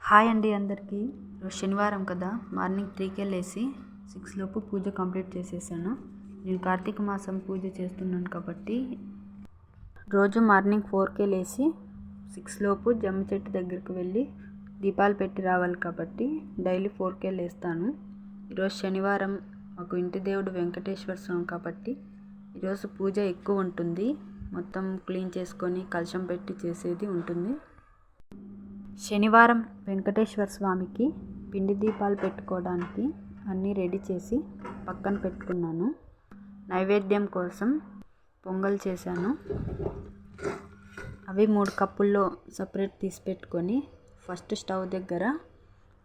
Hi అండి అందరికీ. రోజు శనివారం కదా, మార్నింగ్ 3కే లేసి 6 లోపు పూజ కంప్లీట్ చేసేసాను. నేను కార్తీక మాసం పూజ చేస్తున్నాను కాబట్టి రోజు మార్నింగ్ 4కే లేసి 6 లోపు జమ్మ చెట్టు దగ్గరికి వెళ్ళి దీపాలు పెట్టి రావాలి కాబట్టి డైలీ 4కే లేస్తాను. ఈరోజు శనివారం, మాకు ఇంటి దేవుడు వెంకటేశ్వర స్వామి కాబట్టి ఈరోజు పూజ ఎక్కువ ఉంటుంది. మొత్తం క్లీన్ చేసుకొని కలశం పెట్టి చేసేది ఉంటుంది. శనివారం వెంకటేశ్వర స్వామికి పిండి దీపాలు పెట్టుకోవడానికి అన్నీ రెడీ చేసి పక్కన పెట్టుకున్నాను. నైవేద్యం కోసం పొంగల్ చేశాను. అవి 3 కప్పుల్లో సపరేట్ తీసి పెట్టుకొని ఫస్ట్ స్టవ్ దగ్గర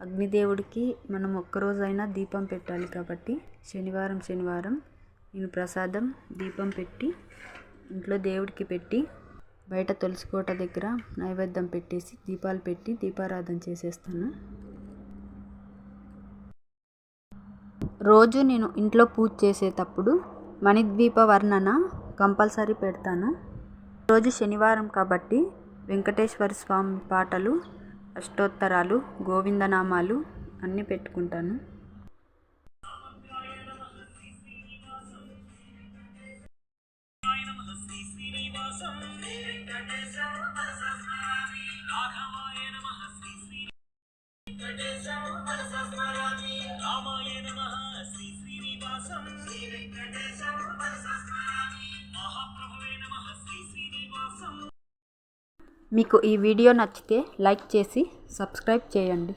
అగ్నిదేవుడికి మనం ఒక్కరోజైనా దీపం పెట్టాలి కాబట్టి శనివారం నేను ప్రసాదం దీపం పెట్టి ఇంట్లో దేవుడికి పెట్టి బయట తులసి కోట దగ్గర నైవేద్యం పెట్టేసి దీపాలు పెట్టి దీపారాధన చేసేస్తాను. రోజు నేను ఇంట్లో పూజ చేసేటప్పుడు మణిద్వీప వర్ణన కంపల్సరీ పెడతాను. రోజు శనివారం కాబట్టి వెంకటేశ్వర స్వామి పాటలు, అష్టోత్తరాలు, గోవిందనామాలు అన్నీ పెట్టుకుంటాను. మీకు ఈ వీడియో నచ్చితే లైక్ చేసి సబ్స్క్రైబ్ చేయండి.